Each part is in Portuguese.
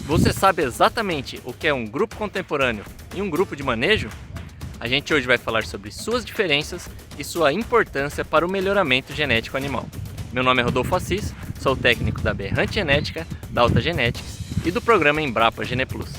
Você sabe exatamente o que é um grupo contemporâneo e um grupo de manejo? A gente hoje vai falar sobre suas diferenças e sua importância para o melhoramento genético animal. Meu nome é Rodolfo Assis, sou técnico da Berrante Genética, da Alta Genetics e do programa Embrapa GenePlus.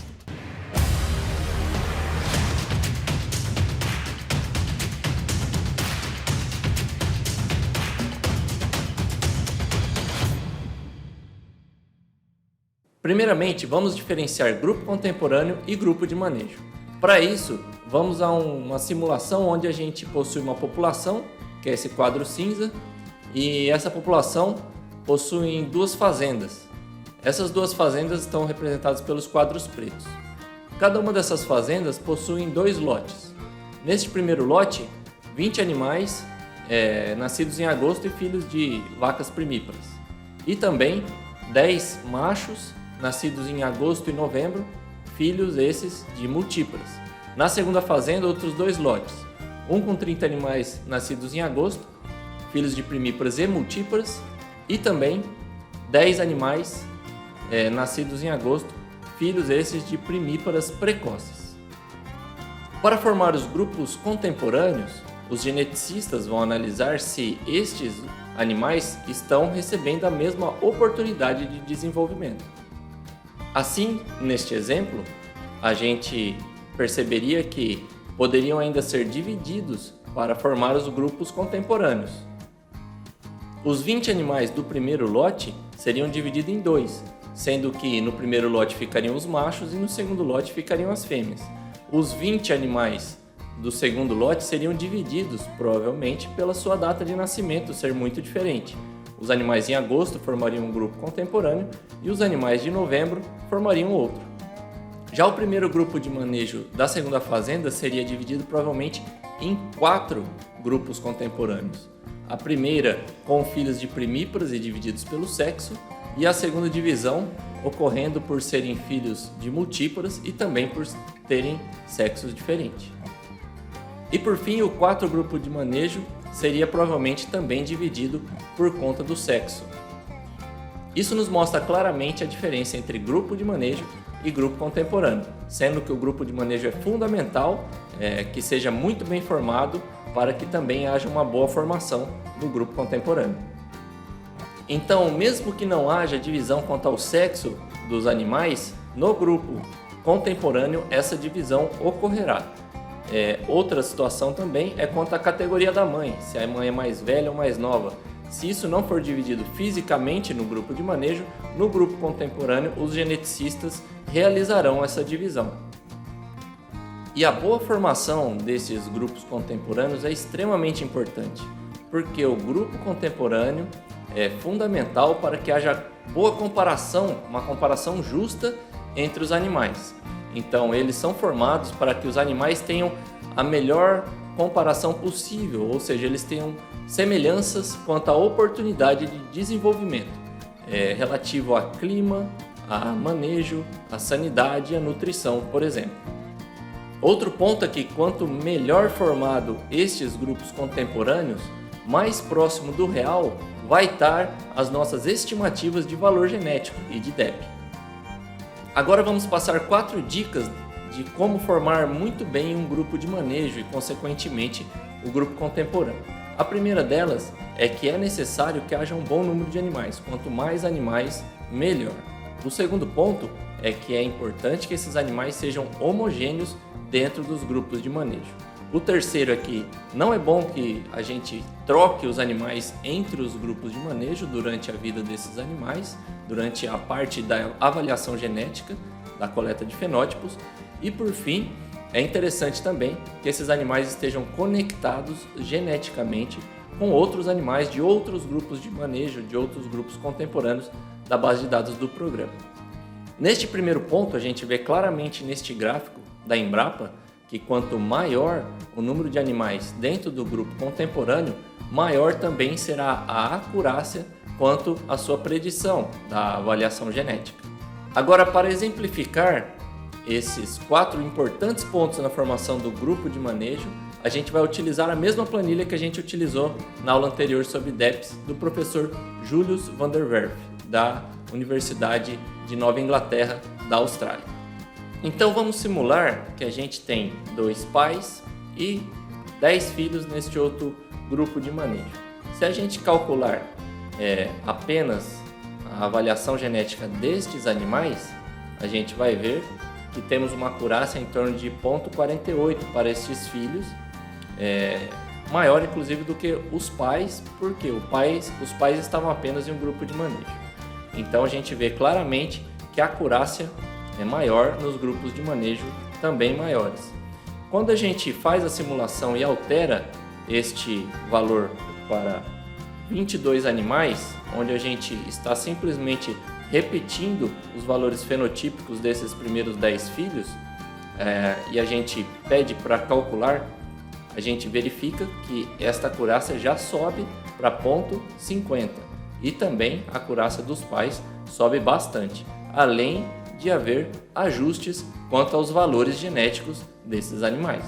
Primeiramente, vamos diferenciar grupo contemporâneo e grupo de manejo. Para isso, vamos a uma simulação onde a gente possui uma população, que é esse quadro cinza, e essa população possui duas fazendas. Essas duas fazendas estão representadas pelos quadros pretos. Cada uma dessas fazendas possui dois lotes. Neste primeiro lote, 20 animais nascidos em agosto e filhos de vacas primíparas. E também 10 machos nascidos em agosto e novembro, filhos esses de multíparas. Na segunda fazenda, outros dois lotes, um com 30 animais nascidos em agosto, filhos de primíparas e multíparas, e também 10 animais nascidos em agosto, filhos esses de primíparas precoces. Para formar os grupos contemporâneos, os geneticistas vão analisar se estes animais estão recebendo a mesma oportunidade de desenvolvimento. Assim, neste exemplo, a gente perceberia que poderiam ainda ser divididos para formar os grupos contemporâneos. Os 20 animais do primeiro lote seriam divididos em dois, sendo que no primeiro lote ficariam os machos e no segundo lote ficariam as fêmeas. Os 20 animais do segundo lote seriam divididos, provavelmente, pela sua data de nascimento ser muito diferente. Os animais em agosto formariam um grupo contemporâneo e os animais de novembro formariam outro. Já o primeiro grupo de manejo da segunda fazenda seria dividido provavelmente em 4 grupos contemporâneos. A primeira com filhos de primíparas e divididos pelo sexo, e a segunda divisão ocorrendo por serem filhos de multíparas e também por terem sexos diferentes. E por fim, o quarto grupo de manejo seria provavelmente também dividido por conta do sexo. Isso nos mostra claramente a diferença entre grupo de manejo e grupo contemporâneo, sendo que o grupo de manejo é fundamental que seja muito bem formado para que também haja uma boa formação do grupo contemporâneo. Então, mesmo que não haja divisão quanto ao sexo dos animais, no grupo contemporâneo essa divisão ocorrerá. Outra situação também é quanto à categoria da mãe, se a mãe é mais velha ou mais nova. Se isso não for dividido fisicamente no grupo de manejo, no grupo contemporâneo os geneticistas realizarão essa divisão. E a boa formação desses grupos contemporâneos é extremamente importante, porque o grupo contemporâneo é fundamental para que haja boa comparação, uma comparação justa entre os animais. Então, eles são formados para que os animais tenham a melhor comparação possível, ou seja, eles tenham semelhanças quanto à oportunidade de desenvolvimento relativo a clima, a manejo, a sanidade e a nutrição, por exemplo. Outro ponto é que quanto melhor formado estes grupos contemporâneos, mais próximo do real vai estar as nossas estimativas de valor genético e de DEP. Agora vamos passar 4 dicas de como formar muito bem um grupo de manejo e, consequentemente, o grupo contemporâneo. A primeira delas é que é necessário que haja um bom número de animais. Quanto mais animais, melhor. O segundo ponto é que é importante que esses animais sejam homogêneos dentro dos grupos de manejo. O terceiro é que não é bom que a gente troque os animais entre os grupos de manejo durante a vida desses animais, durante a parte da avaliação genética, da coleta de fenótipos. E por fim, é interessante também que esses animais estejam conectados geneticamente com outros animais de outros grupos de manejo, de outros grupos contemporâneos da base de dados do programa. Neste primeiro ponto, a gente vê claramente neste gráfico da Embrapa que quanto maior o número de animais dentro do grupo contemporâneo, maior também será a acurácia quanto à sua predição da avaliação genética. Agora, para exemplificar esses 4 importantes pontos na formação do grupo de manejo, a gente vai utilizar a mesma planilha que a gente utilizou na aula anterior sobre DEPs do professor Julius van der Werf, da Universidade de Nova Inglaterra, da Austrália. Então vamos simular que a gente tem 2 pais e 10 filhos neste outro grupo de manejo. Se a gente calcular apenas a avaliação genética destes animais, a gente vai ver que temos uma acurácia em torno de 0,48 para estes filhos, maior inclusive do que os pais, porque os pais estavam apenas em um grupo de manejo. Então a gente vê claramente que a acurácia é maior nos grupos de manejo também maiores. Quando a gente faz a simulação e altera este valor para 22 animais, onde a gente está simplesmente repetindo os valores fenotípicos desses primeiros 10 filhos, e a gente pede para calcular, a gente verifica que esta acurácia já sobe para 0,50 e também a acurácia dos pais sobe bastante, além de haver ajustes quanto aos valores genéticos desses animais.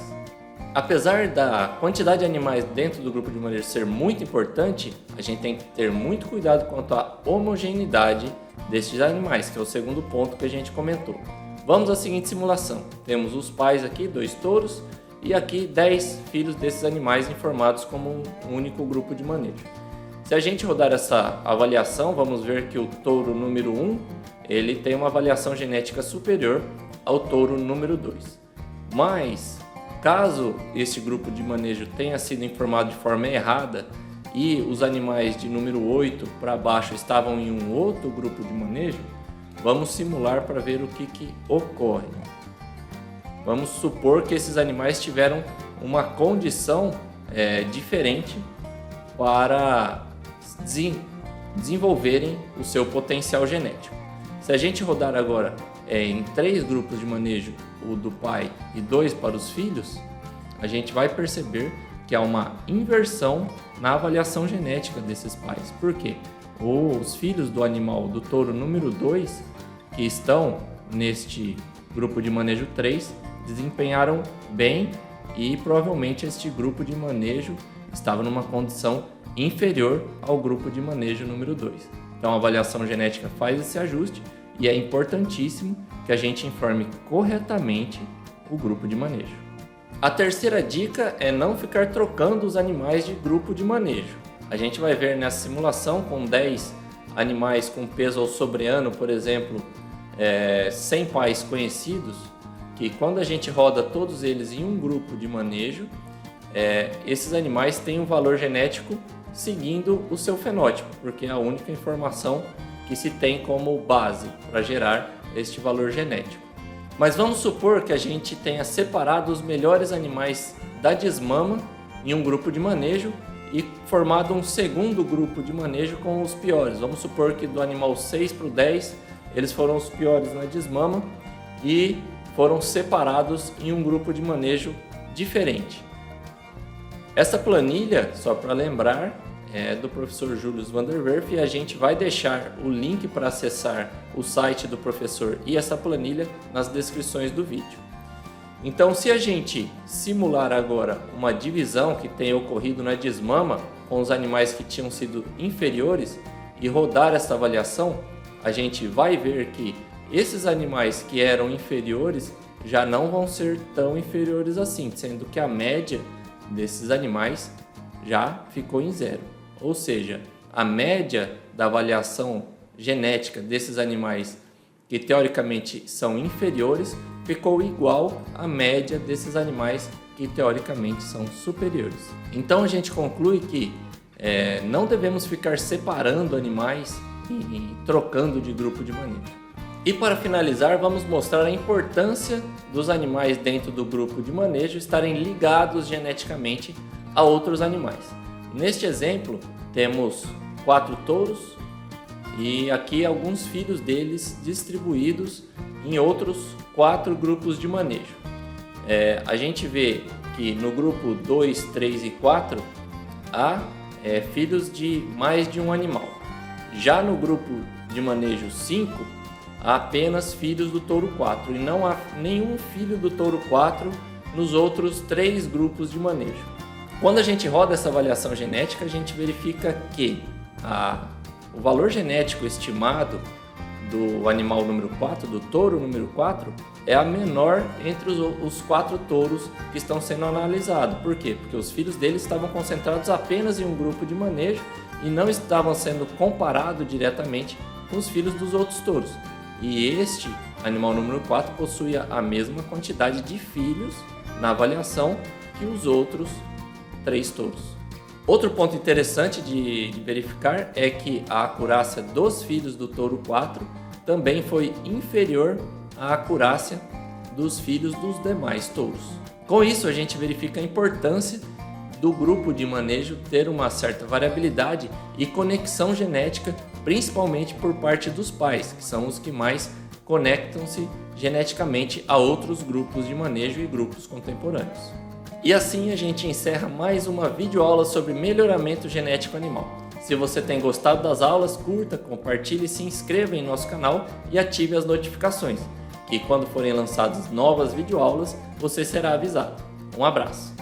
Apesar da quantidade de animais dentro do grupo de manejo ser muito importante, a gente tem que ter muito cuidado quanto à homogeneidade destes animais, que é o segundo ponto que a gente comentou. Vamos à seguinte simulação. Temos os pais aqui, 2 touros, e aqui 10 filhos desses animais informados como um único grupo de manejo. Se a gente rodar essa avaliação, vamos ver que o touro número 1, ele tem uma avaliação genética superior ao touro número 2. Mas, caso este grupo de manejo tenha sido informado de forma errada e os animais de número 8 para baixo estavam em um outro grupo de manejo, vamos simular para ver o que ocorre. Vamos supor que esses animais tiveram uma condição diferente para desenvolverem o seu potencial genético. Se a gente rodar agora em 3 grupos de manejo, o do pai e 2 para os filhos, a gente vai perceber que há uma inversão na avaliação genética desses pais. Por quê? Os filhos do animal do touro número 2, que estão neste grupo de manejo 3, desempenharam bem e provavelmente este grupo de manejo estava numa condição inferior ao grupo de manejo número 2. Então a avaliação genética faz esse ajuste e é importantíssimo que a gente informe corretamente o grupo de manejo. A terceira dica é não ficar trocando os animais de grupo de manejo. A gente vai ver nessa simulação com 10 animais com peso ao sobreano, por exemplo, 100 pais conhecidos, que quando a gente roda todos eles em um grupo de manejo, esses animais têm um valor genético seguindo o seu fenótipo, porque é a única informação que se tem como base para gerar este valor genético. Mas vamos supor que a gente tenha separado os melhores animais da desmama em um grupo de manejo e formado um segundo grupo de manejo com os piores. Vamos supor que do animal 6 para o 10, eles foram os piores na desmama e foram separados em um grupo de manejo diferente. Essa planilha, só para lembrar, é do professor Julius van der Werf e a gente vai deixar o link para acessar o site do professor e essa planilha nas descrições do vídeo. Então, se a gente simular agora uma divisão que tenha ocorrido na desmama com os animais que tinham sido inferiores e rodar essa avaliação, a gente vai ver que esses animais que eram inferiores já não vão ser tão inferiores assim, sendo que a média desses animais já ficou em 0. Ou seja, a média da avaliação genética desses animais que teoricamente são inferiores ficou igual à média desses animais que teoricamente são superiores. Então a gente conclui que não devemos ficar separando animais e trocando de grupo de manejo. E para finalizar, vamos mostrar a importância dos animais dentro do grupo de manejo estarem ligados geneticamente a outros animais. Neste exemplo, temos 4 touros e aqui alguns filhos deles distribuídos em outros 4 grupos de manejo. A gente vê que no grupo 2, 3 e 4 há filhos de mais de um animal. Já no grupo de manejo 5, há apenas filhos do touro 4 e não há nenhum filho do touro 4 nos outros 3 grupos de manejo. Quando a gente roda essa avaliação genética, a gente verifica que o valor genético estimado do animal número 4, do touro número 4, é a menor entre os 4 touros que estão sendo analisados. Por quê? Porque os filhos deles estavam concentrados apenas em um grupo de manejo e não estavam sendo comparados diretamente com os filhos dos outros touros. E este animal número 4 possuía a mesma quantidade de filhos na avaliação que os outros 3 touros. Outro ponto interessante de verificar é que a acurácia dos filhos do touro 4 também foi inferior à acurácia dos filhos dos demais touros. Com isso, a gente verifica a importância do grupo de manejo ter uma certa variabilidade e conexão genética, principalmente por parte dos pais, que são os que mais conectam-se geneticamente a outros grupos de manejo e grupos contemporâneos. E assim a gente encerra mais uma videoaula sobre melhoramento genético animal. Se você tem gostado das aulas, curta, compartilhe, se inscreva em nosso canal e ative as notificações, que quando forem lançadas novas videoaulas, você será avisado. Um abraço!